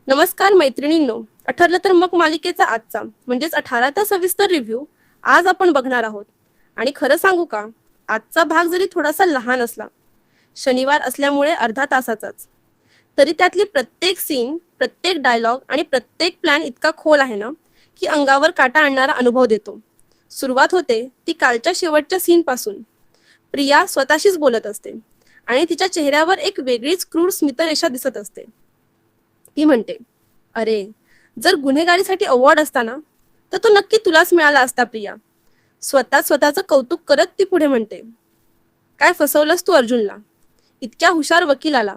नमस्कार मैत्रिणींनो. ठरलं तर मग मालिकेचा आजचा म्हणजेच 18चा सविस्तर रिव्ह्यू आज आपण बघणार आहोत. आणि खरं सांगू का, आजचा भाग जरी थोडासा लहान असला, शनिवार असल्यामुळे अर्धा तासाचाच, तरी त्यातली प्रत्येक सीन, प्रत्येक डायलॉग आणि प्रत्येक प्लॅन इतका खोल आहे ना, की अंगावर काटा आणणारा अनुभव देतो. सुरुवात होते ती कालच्या शेवटच्या सीन पासून. प्रिया स्वतःशीच बोलत असते आणि तिच्या चेहऱ्यावर एक वेगळीच क्रूर स्मितरेषा दिसत असते. ती म्हणते, अरे, जर गुन्हेगारीसाठी अवॉर्ड असता ना, तर तो नक्की तुलाच मिळाला असता प्रिया. स्वतःचं कौतुक करत ती पुढे म्हणते, काय फसवलंस तू अर्जुनला, इतक्या हुशार वकिलाला,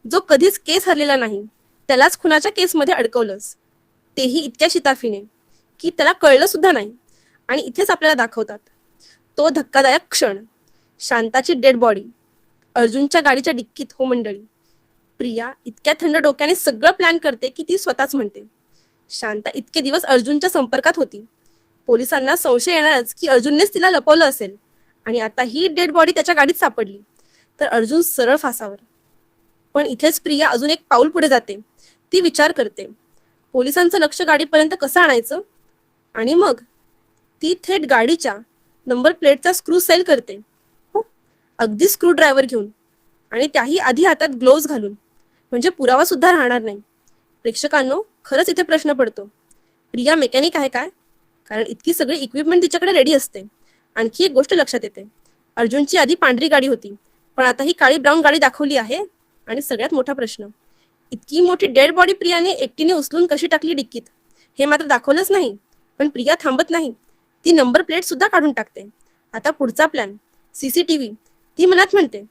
जो कधीच केस हरलेला नाही, त्यालाच खुनाच्या केसमध्ये अडकवलंस, तेही इतक्या शिताफीने की त्याला कळलं सुद्धा नाही. आणि इथेच आपल्याला दाखवतात तो धक्कादायक क्षण, शांताची डेड बॉडी अर्जुनच्या गाडीच्या डिक्कीत. हो मंडळी, प्रिया इतक्या थंड डोक्याने सगळं प्लॅन करते की ती स्वतःच म्हणते, शांता इतके दिवस अर्जुनच्या संपर्कात होती, पोलिसांना संशय येणारच की अर्जुननेच तिला लपवलं असेल, आणि आता ही डेड बॉडी त्याच्या गाडीत सापडली तर अर्जुन सरळ फासावर. पण इथेच प्रिया अजून एक पाऊल पुढे जाते. ती विचार करते, पोलिसांचं लक्ष गाडीपर्यंत कसं आणायचं. आणि मग ती थेट गाडीच्या नंबर प्लेटचा स्क्रू सेल करते. हो, अगदी स्क्रू ड्रायव्हर घेऊन, आणि त्याही आधी हातात ग्लोव्ज घालून, म्हणजे पुरावा सुद्धा राहणार नाही. प्रेक्षकांनो, खरंच इथे प्रश्न पडतो, प्रिया मेकॅनिक आहे काय? कारण इतकी सगळी इक्विपमेंट तिच्याकडे रेडी असते. आणखी एक गोष्ट लक्षात येते, अर्जुनची आधी पांढरी गाडी होती, पण आता ही काळी ब्राऊन गाडी दाखवली आहे. आणि सगळ्यात मोठा प्रश्न, इतकी मोठी डेड बॉडी प्रियाने एकटीने उचलून कशी टाकली डिक्कीत, हे मात्र दाखवलंच नाही. पण प्रिया थांबत नाही, ती नंबर प्लेट सुद्धा काढून टाकते. आता पुढचा प्लॅन, सीसीटीव्ही. ती मनात म्हणते,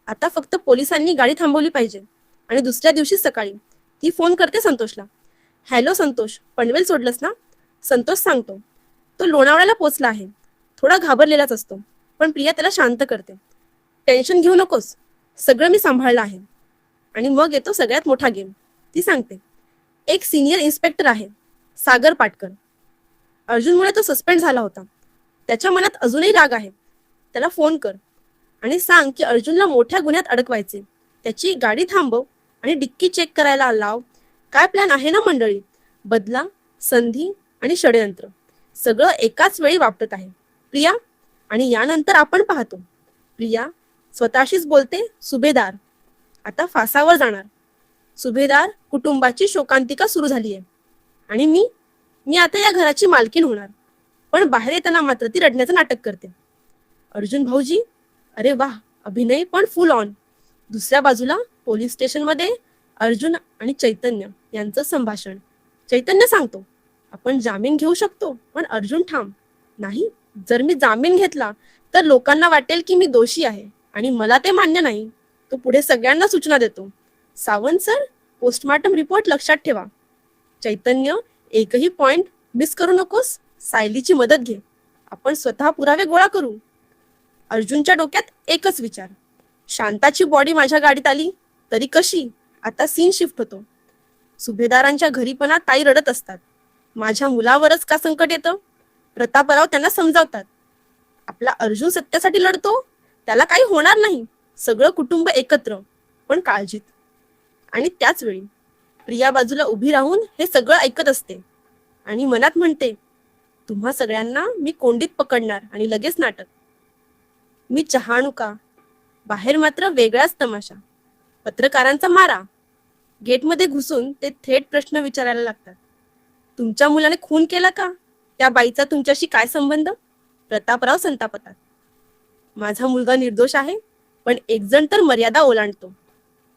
आता फक्त पोलिसांनी गाडी थांबवली पाहिजे. आणि दुसऱ्या दिवशी सकाळी ती फोन करते संतोषला. हॅलो संतोष, पनवेल सोडलंस ना? संतोष सांगतो, तो लोणावळ्याला पोचला आहे. थोडा घाबरलेलाच असतो, पण प्रिया त्याला शांत करते. टेन्शन घेऊ नकोस, सगळं मी सांभाळलं आहे. आणि मग येतो सगळ्यात मोठा गेम. ती सांगते, एक सिनियर इन्स्पेक्टर आहे, सागर पाटकर. अर्जुनमुळे तो सस्पेंड झाला होता, त्याच्या मनात अजूनही राग आहे. त्याला फोन कर आणि सांग की अर्जुनला मोठ्या गुन्ह्यात अडकवायचे. त्याची गाडी थांबव आणि डिक्की चेक करायला लाव. काय प्लॅन आहे ना मंडळी. बदला, संधी आणि षडयंत्र सगळं एकाच वेळी वापरत आहे प्रिया. आणि यानंतर आपण पाहतो, प्रिया स्वतःशीच बोलते, सुभेदार आता फासावर जाणार. सुभेदार कुटुंबाची शोकांतिका सुरू झाली आहे. आणि मी आता या घराची मालकीण होणार. पण बाहेर येताना मात्र ती रडण्याचं नाटक करते. अर्जुन भाऊजी, अरे वाह, अभिनय पण फुल ऑन. दुसऱ्या बाजूला पोलीस स्टेशन मध्ये अर्जुन आणि चैतन्य यांचं संभाषण. चैतन्य सांगतो, आपण जामीन घेऊ शकतो, पण अर्जुन ठाम, नाही, जर मी जामीन घेतला तर लोकांना वाटेल की मी दोषी आहे आणि मला ते मान्य नाही. तो पुढे सगळ्यांना सूचना देतो, सावंत सर, पोस्टमॉर्टम रिपोर्ट लक्षात ठेवा. चैतन्य, एकही पॉइंट मिस करू नकोस. सायलीची मदत घे, आपण स्वतः पुरावे गोळा करू. अर्जुनच्या डोक्यात एकच विचार, शांताची बॉडी माझ्या गाडीत आली तरी कशी. आता सीन शिफ्ट होतो. सुभेदारांच्या घरी पण ताई रडत असतात. माझ्या मुलावरच का संकट येतं. प्रतापराव त्यांना समजावतात, आपला अर्जुन सत्यासाठी लढतो, त्याला काही होणार नाही. सगळं कुटुंब एकत्र, पण काळजीत. आणि त्याच वेळी प्रिया बाजूला उभी राहून हे सगळं ऐकत असते आणि मनात म्हणते, तुम्हा सगळ्यांना मी कोंडीत पकडणार. आणि लगेच नाटक, मी चहा आणू का. बाहेर मात्र वेगळाच तमाशा. पत्रकारांचा मारा. गेटमध्ये घुसून ते थेट प्रश्न विचारायला लागतात, तुमच्या मुलाने खून केला का. त्या बाईचा तुमच्याशी काय संबंध. प्रतापराव संतापतात, माझा मुलगा निर्दोष आहे, पण एक जण तर मर्यादा ओलांडतो.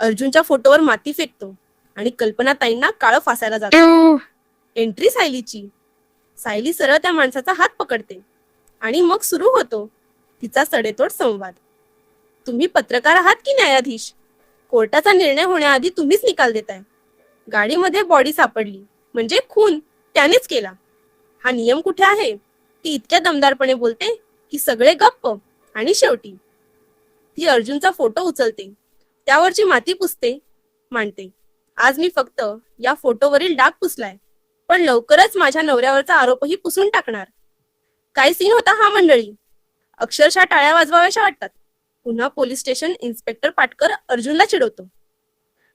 अर्जुनच्या फोटोवर माती फेकतो आणि कल्पनाताईंना काळं फासायला जातो. एंट्री सायलीची. सायली सरळ त्या माणसाचा हात पकडते आणि मग सुरू होतो तिचा सडेतोड संवाद. तुम्ही पत्रकार आहात की न्यायाधीश. कोर्टाचा निर्णय होण्याआधी तुम्हीच निकाल देताय. गाडीमध्ये बॉडी सापडली म्हणजे खून त्यानेच केला. हा नियम कुठे आहे. ती इतक्या दमदारपणे बोलते की सगळे गप्प. आणि शेवटी ती अर्जुनचा फोटो उचलते, त्यावरची माती पुसते, मांडते, आज मी फक्त या फोटोवरील डाग पुसलाय, पण लवकरच माझ्या नवऱ्यावरचा आरोपही पुसून टाकणार. काय सीन होता हा मंडळी. अक्षरशः टाळ्या वाजवाव्याशा वाटतात. पुन्हा पोलीस स्टेशन. इन्स्पेक्टर पाटकर अर्जुनला चिडवतो,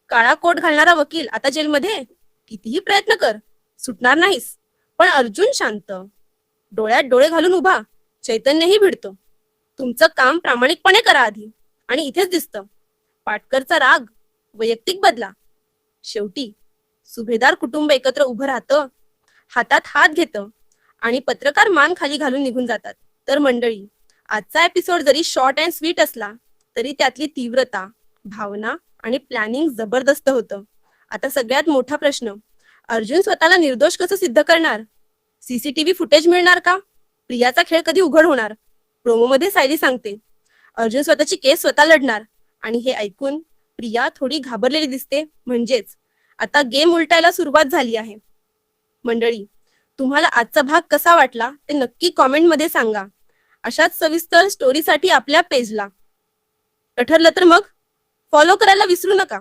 काळा कोट घालणारा वकील आता जेलमध्ये. कितीही प्रयत्न कर, सुटणार नाहीस. पण अर्जुन शांत, डोळ्यात डोळे घालून उभा. चैतन्यही भिडतो. तुमचं काम प्रामाणिकपणे करा आधी, आणि इथेच दिसतं पाटकरचा राग वैयक्तिक बदला. शेवटी सुभेदार कुटुंब एकत्र उभं राहतं, हातात हात घेतं, आणि पत्रकार मान खाली घालून निघून जातात. तर मंडळी, आजचा एपिसोड जरी शॉर्ट अँड स्वीट असला तरी त्यातली तीव्रता, भावना आणि प्लॅनिंग जबरदस्त होतं. आता सगळ्यात मोठा प्रश्न, अर्जुन स्वतःला निर्दोष कसं सिद्ध करणार? सीसीटीव्ही फुटेज मिळणार का? प्रियाचा खेळ कधी उघड होणार? प्रोमोमध्ये सायली सांगते अर्जुन स्वतःची केस स्वतः लढणार, आणि हे ऐकून प्रिया थोडी घाबरलेली दिसते. म्हणजेच आता गेम उलटायला सुरुवात झाली आहे. मंडळी, तुम्हाला आजचा भाग कसा वाटला ते नक्की कॉमेंटमध्ये सांगा. अशाच सविस्तर स्टोरीसाठी आपल्या पेजला ठरलं तर मग फॉलो करायला विसरू नका.